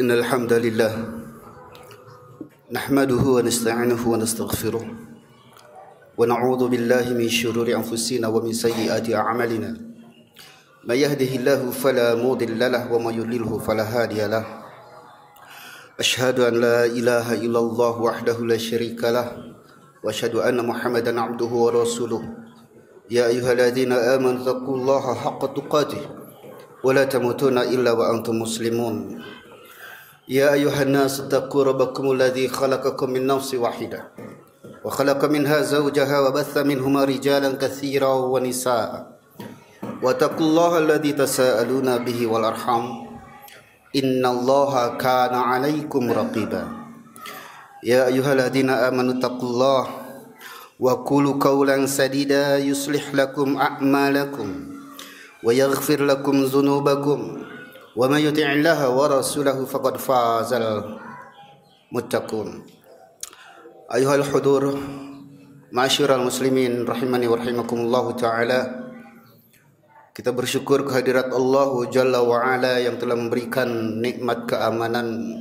إن الحمد لله نحمده ونستعينه ونستغفره ونعوذ بالله من شرور أنفسنا ومن سيئات أعمالنا من يهده الله فلا مضل له ومن يضلله فلا هادي له أشهد أن لا إله إلا الله وحده لا شريك له وأشهد أن محمدا عبده ورسوله يا أيها الذين آمنوا اتقوا الله حق تقاته ولا تموتون إلا وأنتم مسلمون يا أيها الناس اتقوا ربكم الذي خلقكم من نفس واحدة وخلق منها زوجها وبث منهما رجالا كثيرا ونساء واتقوا الله الذي تساءلون به والأرحام إن الله كان عليكم رقيبا يا أيها الذين آمنوا اتقوا الله وقولوا قولا سديدا يصلح لكم أعمالكم ويغفر لكم ذنوبكم ومن يطع الله ورسوله فقد فاز المتقون أيها الحضور معاشر المسلمين rahimani wa rahimakumullah taala. Kita bersyukur kehadirat Allah Jalla wa Ala yang telah memberikan nikmat keamanan,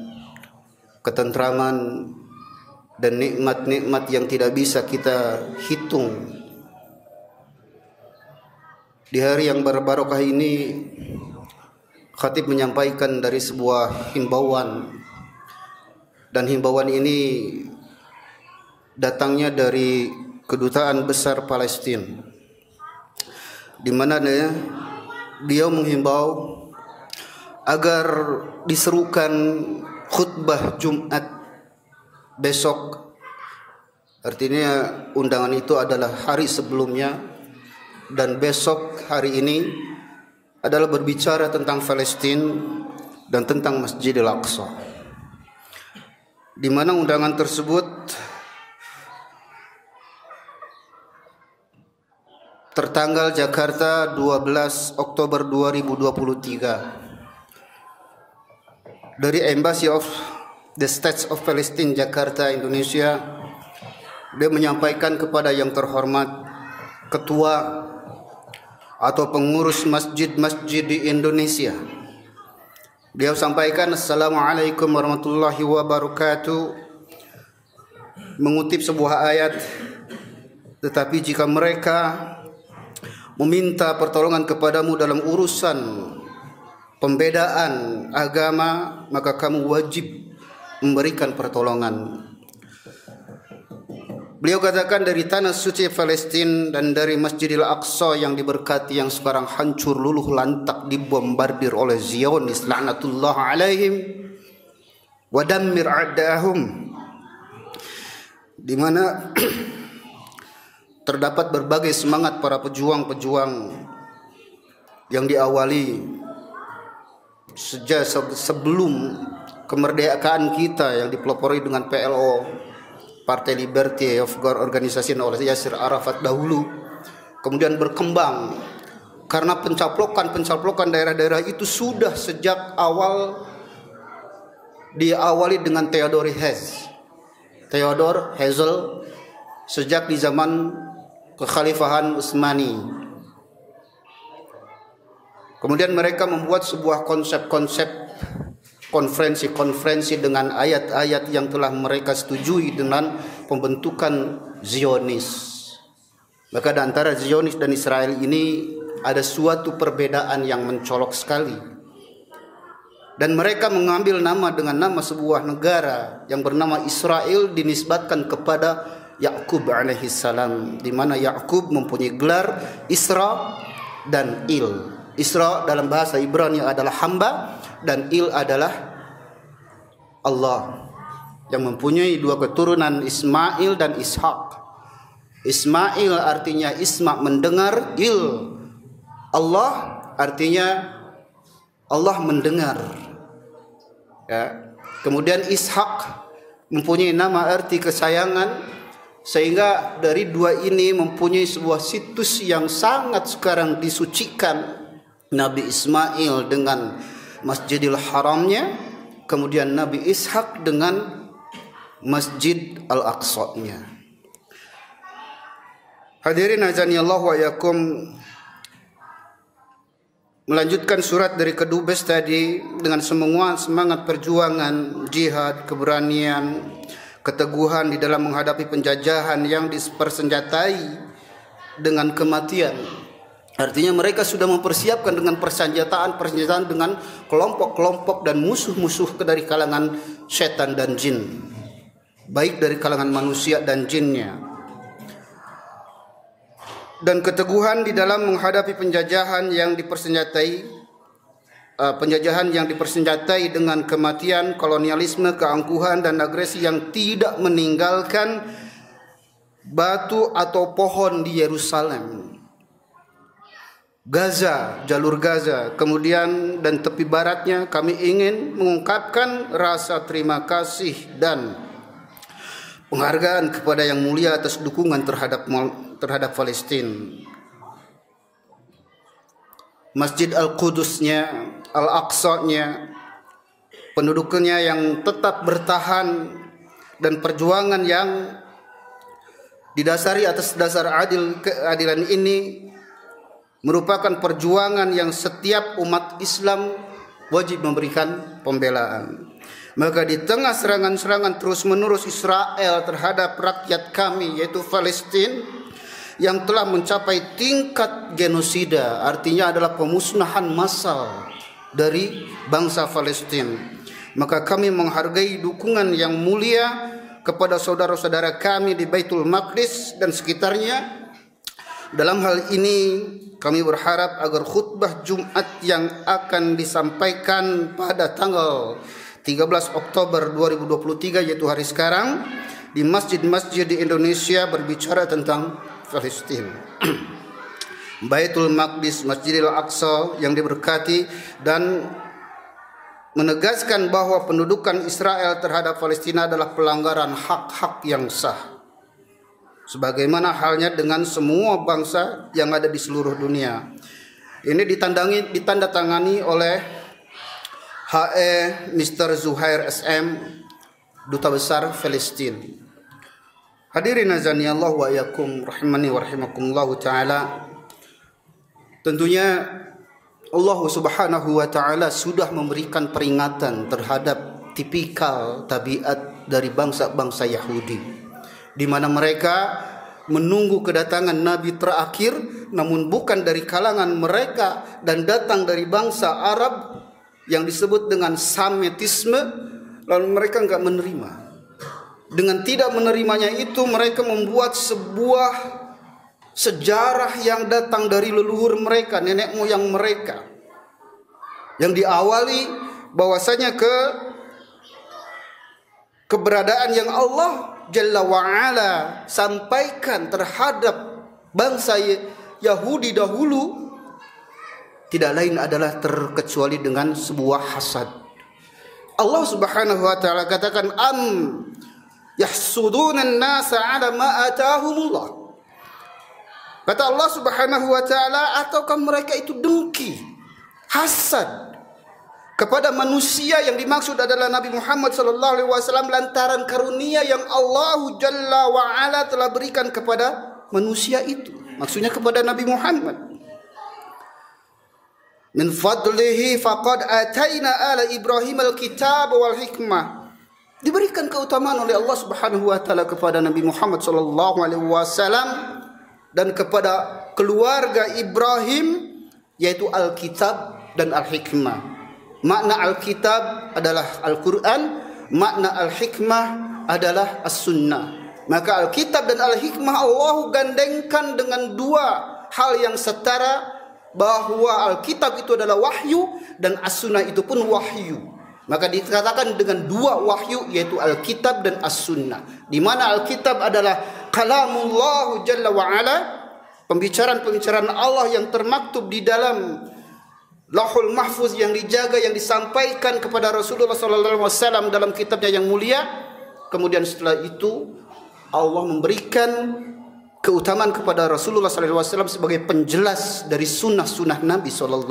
ketentraman dan nikmat-nikmat yang tidak bisa kita hitung. Di hari yang berbarokah ini, khatib menyampaikan dari sebuah himbauan, dan himbauan ini datangnya dari Kedutaan Besar Palestina, di mana beliau menghimbau agar diserukan khutbah Jumat besok. Artinya undangan itu adalah hari sebelumnya, dan besok hari ini adalah berbicara tentang Palestina dan tentang Masjidil Aqsa, di mana undangan tersebut tertanggal Jakarta 12 Oktober 2023 dari Embassy of the States of Palestine Jakarta, Indonesia. Dia menyampaikan kepada yang terhormat Ketua atau pengurus masjid-masjid di Indonesia. Beliau sampaikan, Assalamualaikum warahmatullahi wabarakatuh, mengutip sebuah ayat, tetapi jika mereka meminta pertolongan kepadamu dalam urusan pembedaan agama, maka kamu wajib memberikan pertolongan. Beliau katakan, dari tanah suci Palestina dan dari Masjidil Aqsa yang diberkati, yang sekarang hancur luluh lantak dibombardir oleh Zionis laknatullah alaihim wa dammir a'dahum, di mana terdapat berbagai semangat para pejuang-pejuang yang diawali sejak sebelum kemerdekaan kita yang dipelopori dengan PLO, Partai Liberty of God organisasi oleh Yasir Arafat dahulu, kemudian berkembang karena pencaplokan daerah-daerah itu sudah sejak awal diawali dengan Theodor Herzl sejak di zaman kekhalifahan Utsmani. Kemudian mereka membuat sebuah konsep-konsep konferensi dengan ayat-ayat yang telah mereka setujui dengan pembentukan Zionis. Maka di antara Zionis dan Israel ini ada suatu perbedaan yang mencolok sekali. Dan mereka mengambil nama dengan nama sebuah negara yang bernama Israel dinisbatkan kepada Yakub alaihissalam, di mana Yakub mempunyai gelar Isra dan Il. Isra dalam bahasa Ibrani adalah hamba, dan Il adalah Allah, yang mempunyai dua keturunan, Ismail dan Ishak. Ismail artinya Isma mendengar, Il Allah artinya Allah mendengar. Ya. Kemudian Ishak mempunyai nama arti kesayangan, sehingga dari dua ini mempunyai sebuah situs yang sangat sekarang disucikan. Nabi Ismail dengan Masjidil Haramnya, kemudian Nabi Ishak dengan Masjid Al-Aqsa-nya. Hadirin azanillahu wa yakum, melanjutkan surat dari kedubes tadi dengan semua semangat perjuangan, jihad, keberanian, keteguhan di dalam menghadapi penjajahan yang dipersenjatai dengan kematian. Artinya mereka sudah mempersiapkan dengan persenjataan dengan kelompok-kelompok dan musuh-musuh dari kalangan setan dan jin, baik dari kalangan manusia dan jinnya. Dan keteguhan di dalam menghadapi penjajahan yang dipersenjatai dengan kematian, kolonialisme, keangkuhan dan agresi yang tidak meninggalkan batu atau pohon di Yerusalem, Gaza, jalur Gaza, kemudian dan tepi baratnya. Kami ingin mengungkapkan rasa terima kasih dan penghargaan kepada Yang Mulia atas dukungan terhadap Palestina. Masjid Al-Qudusnya, Al-Aqsa-nya, penduduknya yang tetap bertahan, dan perjuangan yang didasari atas dasar keadilan ini merupakan perjuangan yang setiap umat Islam wajib memberikan pembelaan. Maka di tengah serangan-serangan terus-menerus Israel terhadap rakyat kami, yaitu Palestina, yang telah mencapai tingkat genosida, artinya adalah pemusnahan massal dari bangsa Palestina, maka kami menghargai dukungan yang mulia kepada saudara-saudara kami di Baitul Maqdis dan sekitarnya. Dalam hal ini kami berharap agar khutbah Jumat yang akan disampaikan pada tanggal 13 Oktober 2023, yaitu hari sekarang, di masjid-masjid di Indonesia berbicara tentang Palestina, Baitul Maqdis, Masjidil Aqsa yang diberkati, dan menegaskan bahwa pendudukan Israel terhadap Palestina adalah pelanggaran hak-hak yang sah, sebagaimana halnya dengan semua bangsa yang ada di seluruh dunia. Ini ditandatangani oleh HE Mr. Zuhair SM, Duta Besar Palestina. Hadirin azani Allah wa iyyakum rahimani wa rahimakumullah taala. Tentunya Allah Subhanahu wa taala sudah memberikan peringatan terhadap tipikal tabiat dari bangsa-bangsa Yahudi, di mana mereka menunggu kedatangan nabi terakhir, namun bukan dari kalangan mereka dan datang dari bangsa Arab yang disebut dengan Semitisme, lalu mereka enggak menerima. Dengan tidak menerimanya itu, mereka membuat sebuah sejarah yang datang dari leluhur mereka, nenek moyang mereka, yang diawali bahwasanya keberadaan yang Allah Jalla wa'ala sampaikan terhadap bangsa Yahudi dahulu tidak lain adalah terkecuali dengan sebuah hasad. Allah Subhanahu wa taala katakan, yahsuduna an-nasa 'ala ma atahumullah. Kata Allah Subhanahu wa taala, ataukah mereka itu dengki, hasad kepada manusia, yang dimaksud adalah Nabi Muhammad sallallahu alaihi wasallam, lantaran karunia yang Allah Jalla wa ala telah berikan kepada manusia itu. Maksudnya kepada Nabi Muhammad. Min fadlihi faqad ataina ala Ibrahim al-kitab wal hikmah. Diberikan keutamaan oleh Allah Subhanahu wa taala kepada Nabi Muhammad sallallahu alaihi wasallam dan kepada keluarga Ibrahim, yaitu Alkitab dan Al-Hikmah. Makna Alkitab adalah Al-Quran, makna Al-Hikmah adalah As-Sunnah. Maka Alkitab dan Al-Hikmah Allah gandengkan dengan dua hal yang setara, bahwa Alkitab itu adalah wahyu dan As-Sunnah itu pun wahyu. Maka dikatakan dengan dua wahyu, yaitu Alkitab dan As-Sunnah, di mana Alkitab adalah kalamullah Jalla wa'ala, pembicaraan-pembicaraan Allah yang termaktub di dalam Lauhul Mahfuz, yang dijaga, yang disampaikan kepada Rasulullah SAW dalam kitabnya yang mulia. Kemudian setelah itu Allah memberikan keutamaan kepada Rasulullah SAW sebagai penjelas dari sunnah-sunnah Nabi SAW.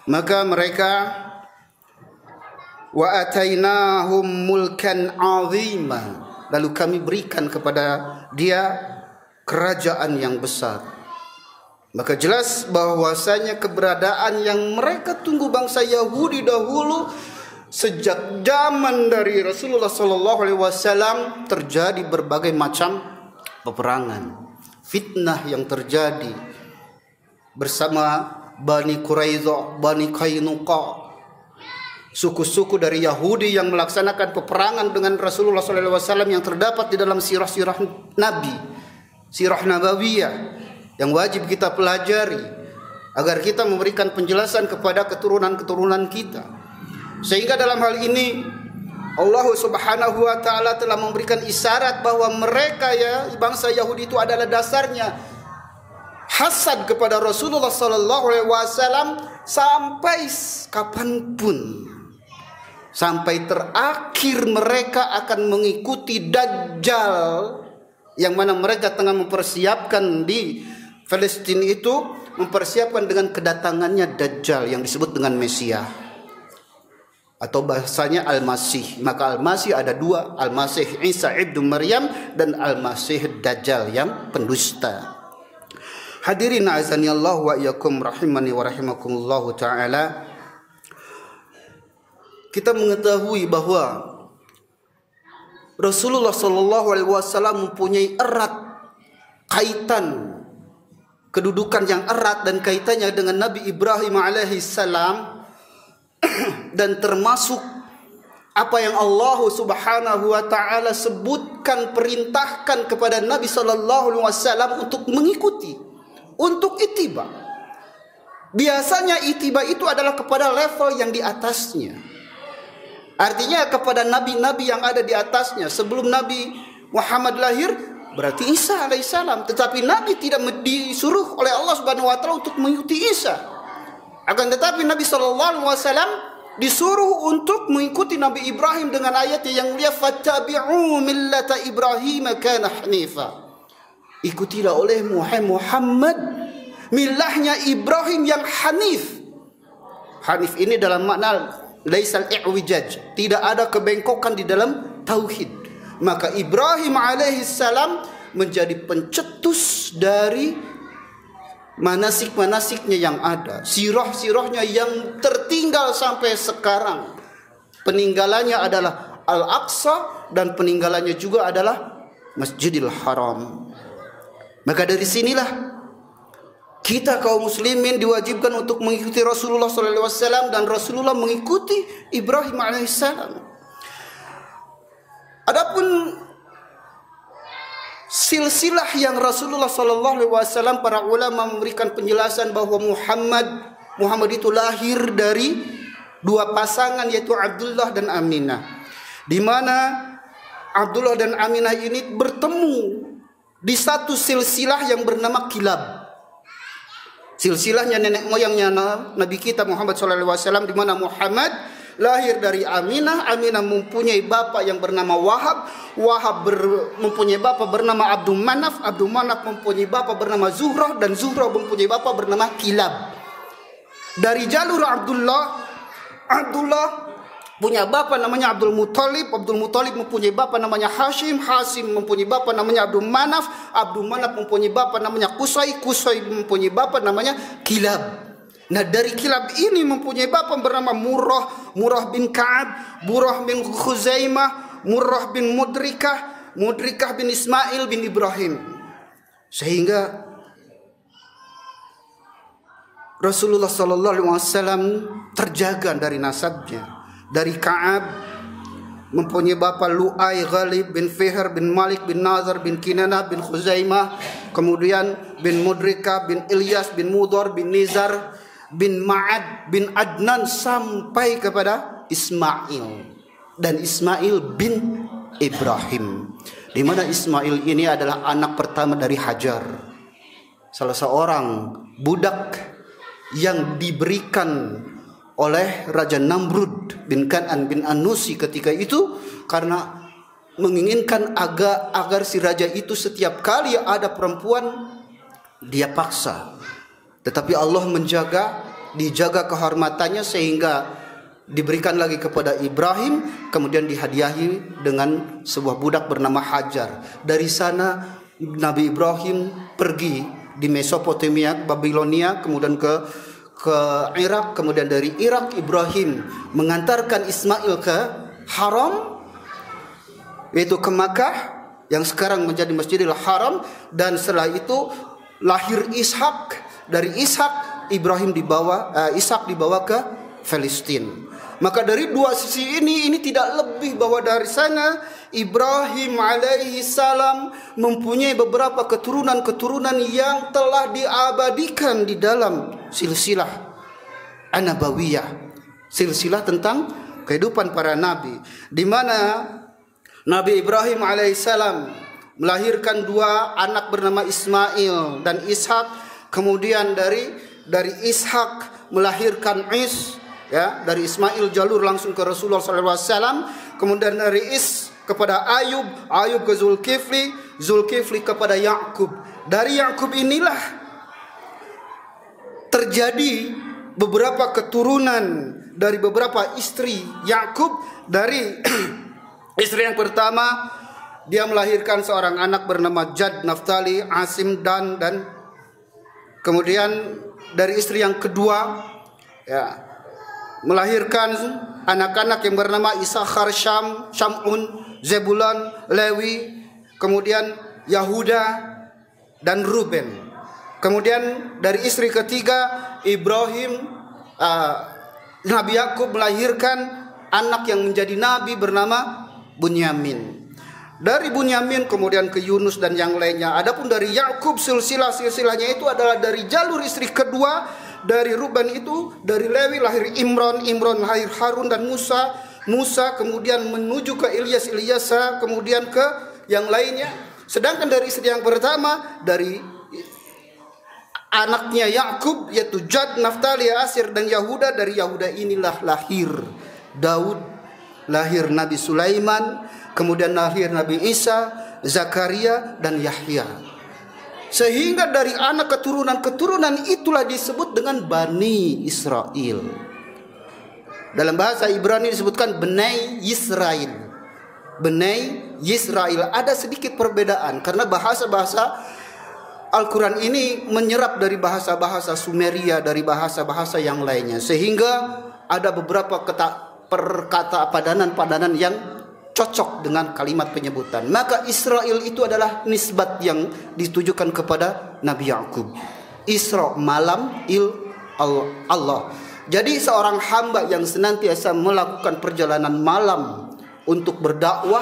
Maka mereka wa atainahum mulkan azima, lalu kami berikan kepada dia kerajaan yang besar. Maka jelas bahwasanya keberadaan yang mereka tunggu bangsa Yahudi dahulu sejak zaman dari Rasulullah SAW terjadi berbagai macam peperangan, fitnah yang terjadi bersama Bani Quraidah, Bani Qainuqa, suku-suku dari Yahudi yang melaksanakan peperangan dengan Rasulullah SAW yang terdapat di dalam sirah-sirah Nabi, sirah Nabawiyah yang wajib kita pelajari agar kita memberikan penjelasan kepada keturunan-keturunan kita. Sehingga dalam hal ini Allah Subhanahu wa taala telah memberikan isyarat bahwa mereka bangsa Yahudi itu adalah dasarnya hasad kepada Rasulullah sallallahu alaihi wasallam sampai kapanpun, sampai terakhir mereka akan mengikuti Dajjal yang mana mereka tengah mempersiapkan di Palestina itu, mempersiapkan dengan kedatangannya Dajjal yang disebut dengan Mesias atau bahasanya Al-Masih. Maka Al-Masih ada dua, Al-Masih Isa ibnu Maryam dan Al-Masih Dajjal yang pendusta. Hadirin azani Allah wa iyyakum rahimani wa rahimakumullah taala. Kita mengetahui bahwa Rasulullah sallallahu alaihi wasallam mempunyai erat kaitan, kedudukan yang erat dan kaitannya dengan Nabi Ibrahim alaihi salam. Dan termasuk apa yang Allah Subhanahu wa taala sebutkan, perintahkan kepada Nabi sallallahu alaihi wasallam untuk mengikuti, untuk ittiba. Biasanya ittiba itu adalah kepada level yang di atasnya. Artinya kepada nabi-nabi yang ada di atasnya. Sebelum Nabi Muhammad lahir berarti Isa alaihissalam, tetapi Nabi tidak disuruh oleh Allah Subhanahu wa taala untuk mengikuti Isa. Akan tetapi Nabi SAW disuruh untuk mengikuti Nabi Ibrahim dengan ayatnya yang mulia, fattabi'u millata Ibrahim kana hanifa. Ikutilah oleh Muhammad milahnya Ibrahim yang hanif. Hanif ini dalam makna laisal i'wijaj, tidak ada kebengkokan di dalam tauhid. Maka Ibrahim alaihissalam menjadi pencetus dari manasik-manasiknya yang ada, sirah-sirahnya yang tertinggal sampai sekarang. Peninggalannya adalah Al-Aqsa dan peninggalannya juga adalah Masjidil Haram. Maka dari sinilah kita kaum muslimin diwajibkan untuk mengikuti Rasulullah SAW dan Rasulullah mengikuti Ibrahim alaihissalam. Adapun silsilah yang Rasulullah SAW, para ulama memberikan penjelasan bahwa Muhammad itu lahir dari dua pasangan, yaitu Abdullah dan Aminah, di mana Abdullah dan Aminah ini bertemu di satu silsilah yang bernama Kilab. Silsilahnya nenek moyangnya Nabi kita Muhammad SAW, di mana Muhammad lahir dari Aminah. Aminah mempunyai bapak yang bernama Wahab. Wahab mempunyai bapak bernama Abdul Manaf. Abdul Manaf mempunyai bapak bernama Zuhrah. Dan Zuhrah mempunyai bapak bernama Kilab. Dari jalur Abdullah punya bapak namanya Abdul Muthalib. Abdul Muthalib mempunyai bapak namanya Hashim. Hashim mempunyai bapak namanya Abdul Manaf. Abdul Manaf mempunyai bapak namanya Qusay. Qusay mempunyai bapak namanya Kilab. Nah, dari Kilab ini mempunyai bapak bernama Murrah, Murrah bin Ka'ab, Murrah bin Khuzaimah, Murrah bin Mudrikah, Mudrikah bin Ismail bin Ibrahim. Sehingga Rasulullah SAW terjaga dari nasabnya. Dari Ka'ab mempunyai bapak Lu'ay, Ghalib bin Fihr bin Malik bin Nazar bin Kinanah bin Khuzaimah, kemudian bin Mudrikah bin Ilyas bin Mudhar bin Nizar bin Ma'ad bin Adnan sampai kepada Ismail, dan Ismail bin Ibrahim, di mana Ismail ini adalah anak pertama dari Hajar, salah seorang budak yang diberikan oleh Raja Namrud bin Kan'an bin Anusi ketika itu, karena menginginkan agar si raja itu setiap kali ada perempuan dia paksa. Tetapi Allah dijaga kehormatannya sehingga diberikan lagi kepada Ibrahim, kemudian dihadiahi dengan sebuah budak bernama Hajar. Dari sana Nabi Ibrahim pergi di Mesopotamia, Babilonia, kemudian ke Irak, kemudian dari Irak Ibrahim mengantarkan Ismail ke Haram, yaitu ke Makkah yang sekarang menjadi Masjidil Haram, dan setelah itu lahir Ishak. Dari Ishak Ishak dibawa ke Palestina. Maka dari dua sisi ini tidak lebih bahwa dari sana Ibrahim alaihi salam mempunyai beberapa keturunan-keturunan yang telah diabadikan di dalam silsilah An-Nabawiyah, silsilah tentang kehidupan para nabi, di mana Nabi Ibrahim alaihissalam melahirkan dua anak bernama Ismail dan Ishak. Kemudian dari Ishak melahirkan dari Ismail jalur langsung ke Rasulullah SAW. Kemudian dari kepada Ayub ke Zulkifli kepada Yakub. Dari Yakub inilah terjadi beberapa keturunan dari beberapa istri Yakub. Dari istri yang pertama, dia melahirkan seorang anak bernama Jad, Naftali, Asim, Dan. Kemudian dari istri yang kedua, melahirkan anak-anak yang bernama Isakhar, Syam'un, Zebulon, Lewi, kemudian Yahuda dan Ruben. Kemudian dari istri ketiga Ibrahim, Nabi Yakub melahirkan anak yang menjadi nabi bernama Bunyamin. Dari Bunyamin kemudian ke Yunus dan yang lainnya. Adapun dari Yakub silsilahnya itu adalah dari jalur istri kedua. Dari Ruben itu dari Lewi lahir Imran lahir Harun dan Musa kemudian menuju ke Ilyas, kemudian ke yang lainnya. Sedangkan dari istri yang pertama, dari anaknya Yakub yaitu Jad, Naftali, Asir dan Yahuda. Dari Yahuda inilah lahir Daud, lahir Nabi Sulaiman, kemudian lahir Nabi Isa, Zakaria dan Yahya. Sehingga dari anak keturunan itulah disebut dengan Bani Israel. Dalam bahasa Ibrani disebutkan Bnei Yisrael. Bnei Yisrael. Ada sedikit perbedaan karena bahasa-bahasa Al-Quran ini menyerap dari bahasa-bahasa Sumeria, dari bahasa-bahasa yang lainnya. Sehingga ada beberapa perkata padanan yang cocok dengan kalimat penyebutan. Maka Israel itu adalah nisbat yang ditujukan kepada Nabi Yakub. Isra malam, Allah. Jadi seorang hamba yang senantiasa melakukan perjalanan malam untuk berdakwah,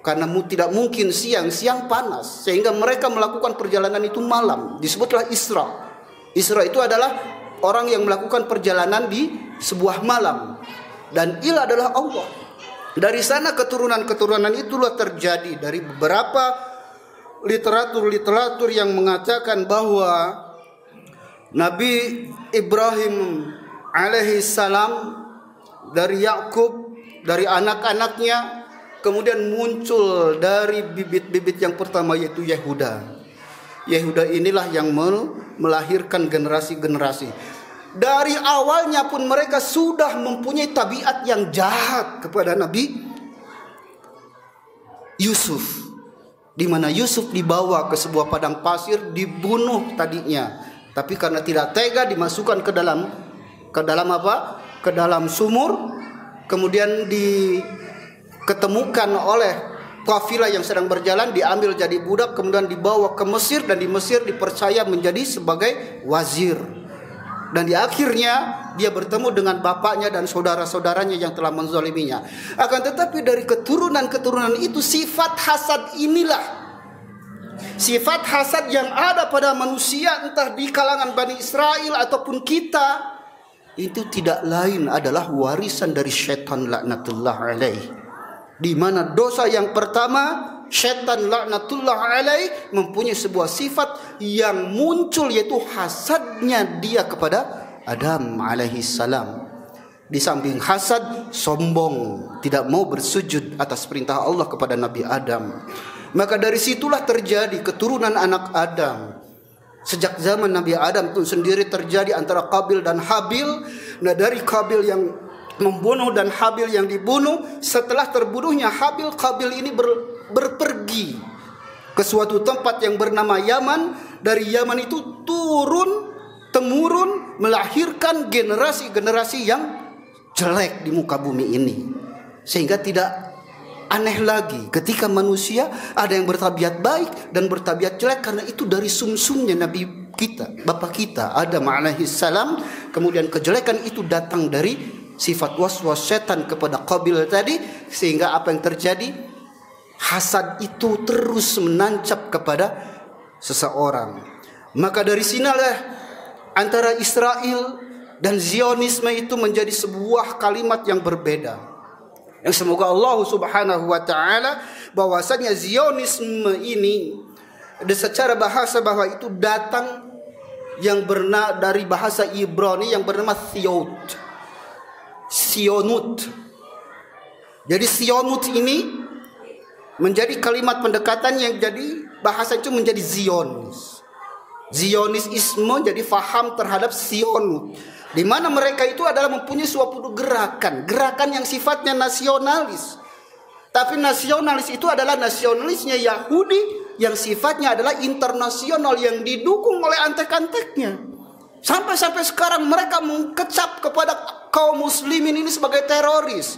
karena tidak mungkin siang panas, sehingga mereka melakukan perjalanan itu malam, disebutlah Isra. Isra itu adalah orang yang melakukan perjalanan di sebuah malam, dan Il adalah Allah. Dari sana keturunan itulah terjadi. Dari beberapa literatur yang mengatakan bahwa Nabi Ibrahim alaihi salam dari Yakub, dari anak-anaknya, kemudian muncul dari bibit-bibit yang pertama yaitu Yehuda. Yehuda inilah yang melahirkan generasi-generasi. Dari awalnya pun mereka sudah mempunyai tabiat yang jahat kepada Nabi Yusuf, di mana Yusuf dibawa ke sebuah padang pasir, dibunuh tadinya, tapi karena tidak tega dimasukkan ke dalam apa? Ke dalam sumur, kemudian diketemukan oleh kafilah yang sedang berjalan, diambil jadi budak, kemudian dibawa ke Mesir, dan di Mesir dipercaya menjadi sebagai wazir. Dan di akhirnya dia bertemu dengan bapaknya dan saudara-saudaranya yang telah menzaliminya. Akan tetapi dari keturunan itu sifat hasad inilah, sifat hasad yang ada pada manusia, entah di kalangan Bani Israel ataupun kita, itu tidak lain adalah warisan dari syaitan laknatullah alaih. Di mana dosa yang pertama, syaitan laknatullah alaih mempunyai sebuah sifat yang muncul, yaitu hasadnya dia kepada Adam alaihi salam. Di samping hasad, sombong, tidak mau bersujud atas perintah Allah kepada Nabi Adam. Maka dari situlah terjadi keturunan anak Adam. Sejak zaman Nabi Adam itu sendiri terjadi antara Qabil dan Habil. Nah, dari Qabil yang membunuh dan Habil yang dibunuh, setelah terbunuhnya Habil, Qabil ini berpergi ke suatu tempat yang bernama Yaman. Dari Yaman itu turun temurun melahirkan generasi-generasi yang jelek di muka bumi ini. Sehingga tidak aneh lagi ketika manusia ada yang bertabiat baik dan bertabiat jelek, karena itu dari sumsumnya Nabi kita, Bapak kita Adam alaihi salam. Kemudian kejelekan itu datang dari sifat waswas setan kepada Qabil tadi, sehingga apa yang terjadi? Hasad itu terus menancap kepada seseorang. Maka dari sinilah antara Israel dan Zionisme itu menjadi sebuah kalimat yang berbeda. Yang semoga Allah subhanahu wa ta'ala bahwasanya Zionisme ini secara bahasa bahwa itu datang yang dari bahasa Ibrani yang bernama Sionut. Jadi Sionut ini menjadi kalimat pendekatan yang jadi bahasa itu menjadi Zionis. Zionisme jadi faham terhadap Sionut, di mana mereka itu adalah mempunyai suatu gerakan yang sifatnya nasionalis. Tapi nasionalis itu adalah nasionalisnya Yahudi yang sifatnya adalah internasional, yang didukung oleh antek-anteknya. Sampai sekarang mereka mengkecap kepada kaum muslimin ini sebagai teroris.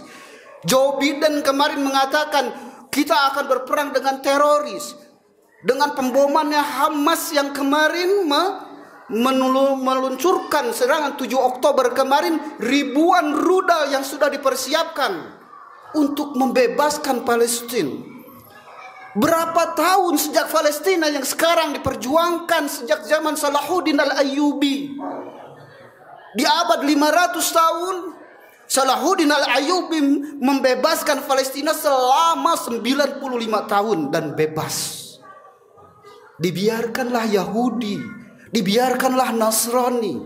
Joe Biden kemarin mengatakan kita akan berperang dengan teroris. Dengan pembomannya Hamas yang kemarin meluncurkan serangan 7 Oktober kemarin, ribuan rudal yang sudah dipersiapkan untuk membebaskan Palestina. Berapa tahun sejak Palestina yang sekarang diperjuangkan sejak zaman Salahuddin Al-Ayyubi. Di abad 500 tahun Salahuddin Al-Ayyubi membebaskan Palestina selama 95 tahun dan bebas. Dibiarkanlah Yahudi, dibiarkanlah Nasrani.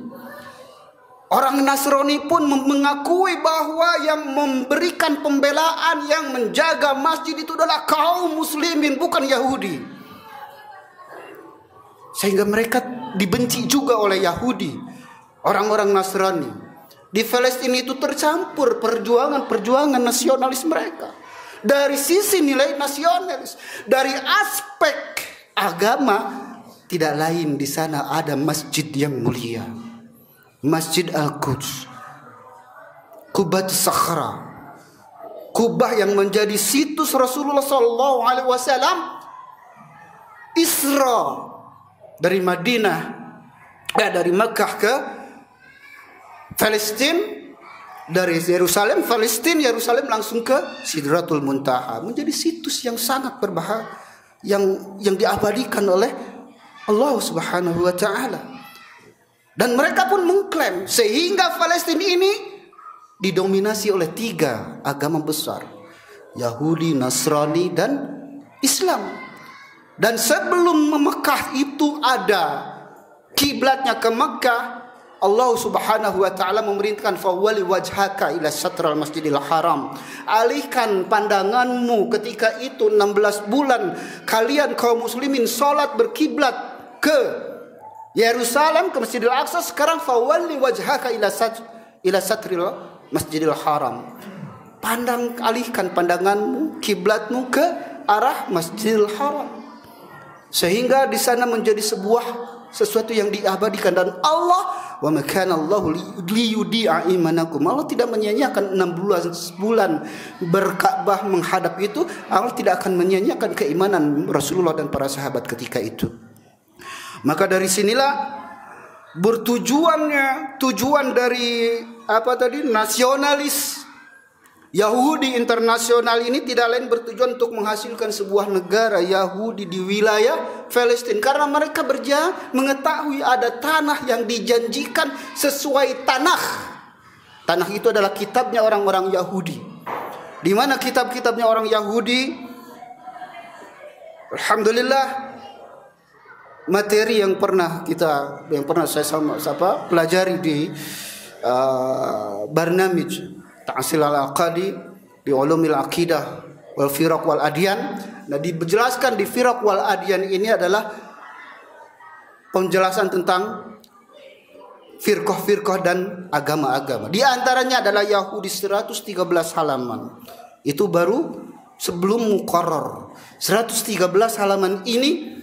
Orang Nasrani pun mengakui bahwa yang memberikan pembelaan, yang menjaga masjid itu adalah kaum muslimin, bukan Yahudi. Sehingga mereka dibenci juga oleh Yahudi, orang-orang Nasrani. Di Palestina itu tercampur perjuangan nasionalis mereka. Dari sisi nilai nasionalis, dari aspek agama, tidak lain di sana ada masjid yang mulia, Masjid Al-Quds, Qubat Sakhra, Kubah yang menjadi situs Rasulullah SAW Isra dari Madinah, dari Makkah ke Palestina, dari Yerusalem langsung ke Sidratul Muntaha, menjadi situs yang sangat berbahaya, yang diabadikan oleh Allah Subhanahu wa ta'ala. Dan mereka pun mengklaim sehingga Palestina ini didominasi oleh 3 agama besar, Yahudi, Nasrani, dan Islam. Dan sebelum Mekah itu ada kiblatnya ke Mekah, Allah Subhanahu wa ta'ala memerintahkan fawwali wajhaka ila satral masjidil haram. Alihkan pandanganmu ketika itu 16 bulan kalian kaum muslimin salat berkiblat ke Yerusalem, ke Masjidil Aqsa. Sekarang fawwali wajhaka ila satril masjidil haram. Alihkan pandanganmu, kiblatmu ke arah Masjidil Haram. Sehingga di sana menjadi sesuatu yang diabadikan. Dan Allah, wa makana Allahu liyudi'a imanakum, Allah tidak menyia-nyiakan 16 bulan berka'bah menghadap itu. Allah tidak akan menyia-nyiakan keimanan Rasulullah dan para sahabat ketika itu. Maka dari sinilah tujuan dari nasionalis Yahudi internasional ini tidak lain bertujuan untuk menghasilkan sebuah negara Yahudi di wilayah Palestina. Karena mereka mengetahui ada tanah yang dijanjikan sesuai tanah. Tanah itu adalah kitabnya orang-orang Yahudi. Di mana kitab-kitabnya orang Yahudi, alhamdulillah, materi yang pernah saya pelajari di Barnamij Ta'sil al-Aqadi di Ulumil Aqidah wal Firaq wal Adyan. Nah, dijelaskan di Firaq wal Adyan ini adalah penjelasan tentang firqah-firqah dan agama-agama. Di antaranya adalah Yahudi 113 halaman. Itu baru sebelum muqarrar. 113 halaman ini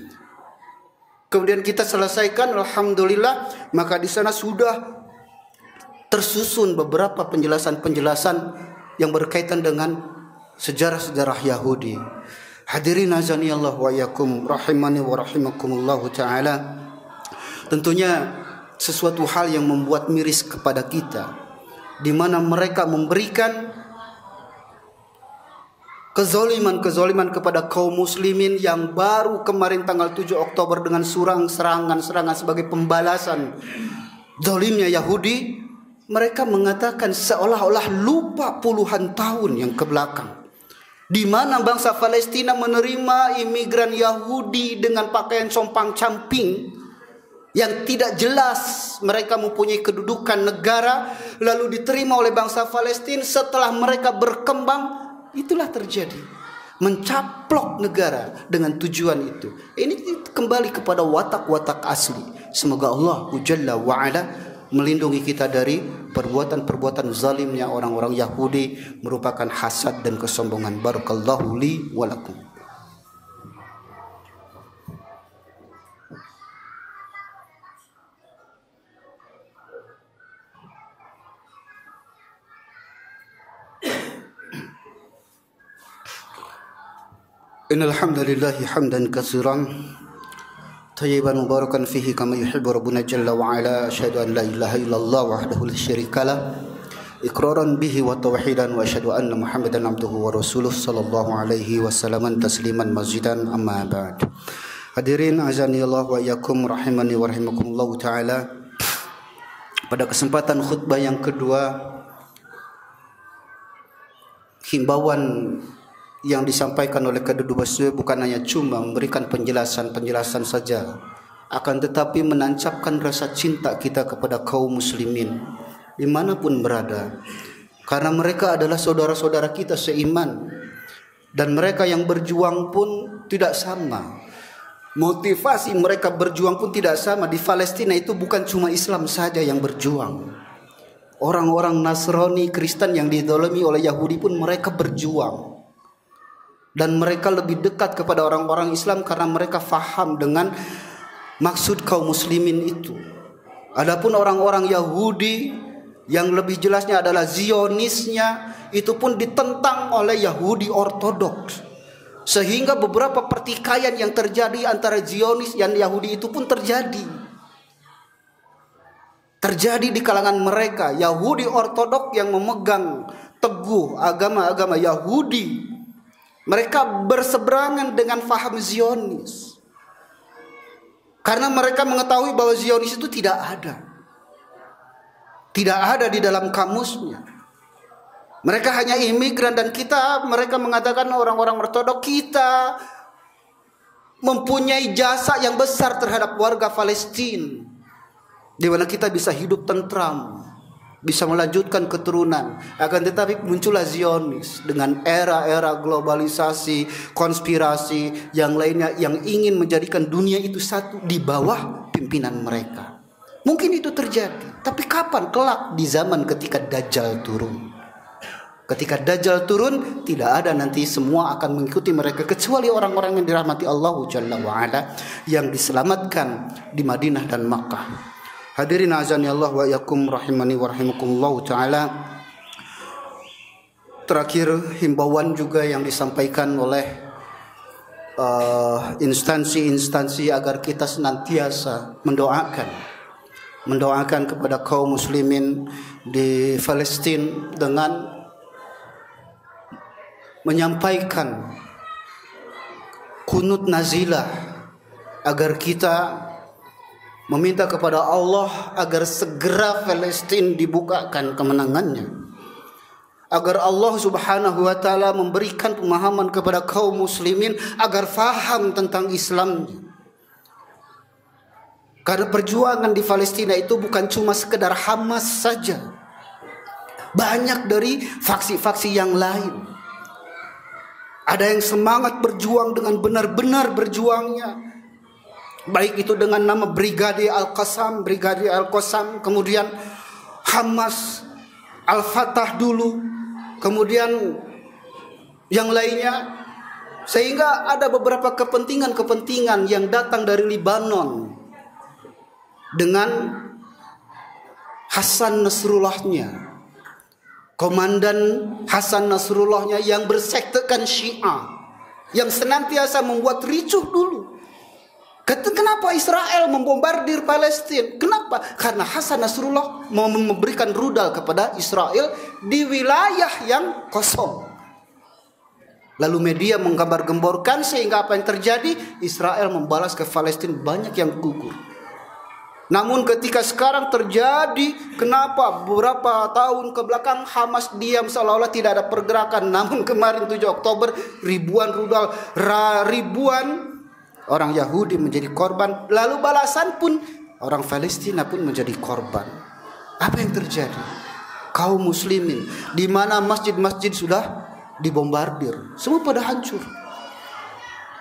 kemudian kita selesaikan, alhamdulillah. Maka di sana sudah tersusun beberapa penjelasan-penjelasan yang berkaitan dengan sejarah-sejarah Yahudi. Hadirin azani Allah wa yakum rahimani wa rahimakumullah taala. Tentunya sesuatu hal yang membuat miris kepada kita, di mana mereka memberikan kezaliman kepada kaum muslimin yang baru kemarin tanggal 7 Oktober dengan serangan sebagai pembalasan zalimnya Yahudi. Mereka mengatakan seolah-olah lupa puluhan tahun yang kebelakang, di mana bangsa Palestina menerima imigran Yahudi dengan pakaian compang-camping yang tidak jelas mereka mempunyai kedudukan negara, lalu diterima oleh bangsa Palestina. Setelah mereka berkembang, itulah terjadi, mencaplok negara dengan tujuan itu. Ini kembali kepada watak-watak asli. Semoga Allah Jalla wa'ala melindungi kita dari perbuatan-perbuatan zalimnya orang-orang Yahudi, merupakan hasad dan kesombongan. Barakallahu li wa lakum. Innal hamdalillahi hamdan katsiran tayyiban mubarakan fihi kama yuhibbu rabbuna jalla wa ala. Asyhadu an la ilaha illallah wahdahu la syarikalah iqraran bihi wa tauhidan, wa asyhadu anna Muhammadan abduhu wa rasuluh sallallahu alaihi wasallam tasliman mazidan, amma ba'd. Hadirin azani Allah wa iyyakum rahimani wa rahimakumullah taala. Pada kesempatan khutbah yang kedua, himbauan yang disampaikan oleh Kedubes bukan hanya cuma memberikan penjelasan saja, akan tetapi menancapkan rasa cinta kita kepada kaum muslimin dimanapun berada, karena mereka adalah saudara-saudara kita seiman, dan mereka yang berjuang pun tidak sama, motivasi mereka berjuang pun tidak sama. Di Palestina itu bukan cuma Islam saja yang berjuang, orang-orang Nasrani, Kristen yang dizalimi oleh Yahudi pun mereka berjuang. Dan mereka lebih dekat kepada orang-orang Islam karena mereka faham dengan maksud kaum muslimin itu. Adapun orang-orang Yahudi yang lebih jelasnya adalah Zionisnya, itu pun ditentang oleh Yahudi Ortodoks. Sehingga beberapa pertikaian yang terjadi antara Zionis dan Yahudi itu pun terjadi di kalangan mereka. Yahudi Ortodoks yang memegang teguh agama Yahudi, mereka berseberangan dengan faham Zionis, karena mereka mengetahui bahwa Zionis itu tidak ada di dalam kamusnya. Mereka hanya imigran, dan mereka mengatakan orang-orang Ortodoks kita mempunyai jasa yang besar terhadap warga Palestina, di mana kita bisa hidup tentram, bisa melanjutkan keturunan. Akan tetapi muncullah Zionis dengan era-era globalisasi, konspirasi yang lainnya, yang ingin menjadikan dunia itu satu di bawah pimpinan mereka. Mungkin itu terjadi, tapi kapan? Kelak di zaman ketika Dajjal turun. Ketika Dajjal turun, tidak ada nanti, semua akan mengikuti mereka, kecuali orang-orang yang dirahmati Allah Jalla wa'ala, yang diselamatkan di Madinah dan Makkah. Hadirin azani Allah wa yakum rahimani wa rahimakumullah taala. Terakhir, himbauan juga yang disampaikan oleh instansi-instansi agar kita senantiasa mendoakan kepada kaum muslimin di Palestina dengan menyampaikan kunut nazilah, agar kita meminta kepada Allah agar segera Palestina dibukakan kemenangannya, agar Allah Subhanahu wa taala memberikan pemahaman kepada kaum muslimin agar faham tentang Islam. Karena perjuangan di Palestina itu bukan cuma sekedar Hamas saja, banyak dari faksi-faksi yang lain. Ada yang semangat berjuang dengan benar-benar berjuangnya, baik itu dengan nama Brigade Al-Qassam, kemudian Hamas, Al-Fatah dulu, kemudian yang lainnya. Sehingga ada beberapa kepentingan-kepentingan yang datang dari Libanon dengan Hasan Nasrullahnya, komandan Hasan Nasrullahnya yang bersektekan Syiah, yang senantiasa membuat ricuh dulu. Kenapa Israel membombardir Palestina? Kenapa? Karena Hasan Nasrullah mau memberikan rudal kepada Israel di wilayah yang kosong. Lalu media menggambar-gemborkan sehingga apa yang terjadi? Israel membalas ke Palestina, banyak yang gugur. Namun ketika sekarang terjadi, kenapa beberapa tahun ke belakang Hamas diam seolah-olah tidak ada pergerakan. Namun kemarin 7 Oktober ribuan rudal, ribuan orang Yahudi menjadi korban. Lalu balasan pun orang Palestina pun menjadi korban. Apa yang terjadi? Kaum muslimin di mana masjid-masjid sudah dibombardir, semua pada hancur.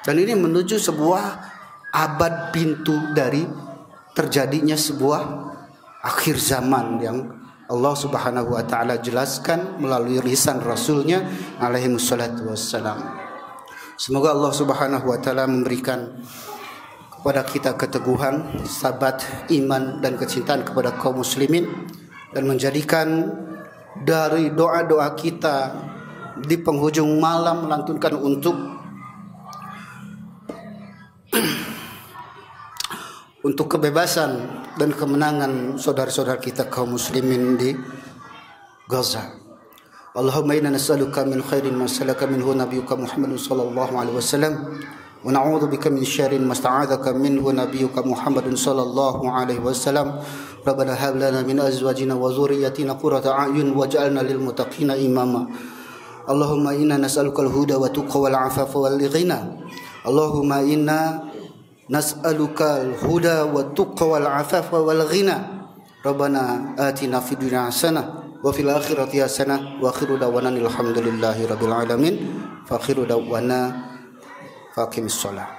Dan ini menuju sebuah abad pintu dari terjadinya sebuah akhir zaman yang Allah Subhanahu wa taala jelaskan melalui lisan Rasulnya alaihi wassalatu wassalam. Semoga Allah Subhanahu wa taala memberikan kepada kita keteguhan, sabat, iman dan kecintaan kepada kaum muslimin, dan menjadikan dari doa-doa kita di penghujung malam melantunkan untuk kebebasan dan kemenangan saudara-saudara kita kaum muslimin di Gaza. Allahumma inna nas'aluka min khairin ma salaka minhu nabiyyuka Muhammadun sallallahu alaihi wasallam wa na'udzu bika min syarrin ma sta'adzaka minhu nabiyyuka Muhammadun sallallahu alaihi wasallam. Rabbana hab lana min azwajina wa dhurriyyatina qurrata a'yun waj'alna lil muttaqina imama. Allahumma inna nas'aluka al-huda wa tuqa wal 'afafa wal ghina. Allahumma inna nas'aluka al-huda wa tuqa wal 'afafa wal ghina. Rabbana atina fid dunya hasanah wa fil akhirati hasanah wa akhiru da'wana alhamdulillahi rabbil alamin. Fa akhiru da'wana faqimis shalah.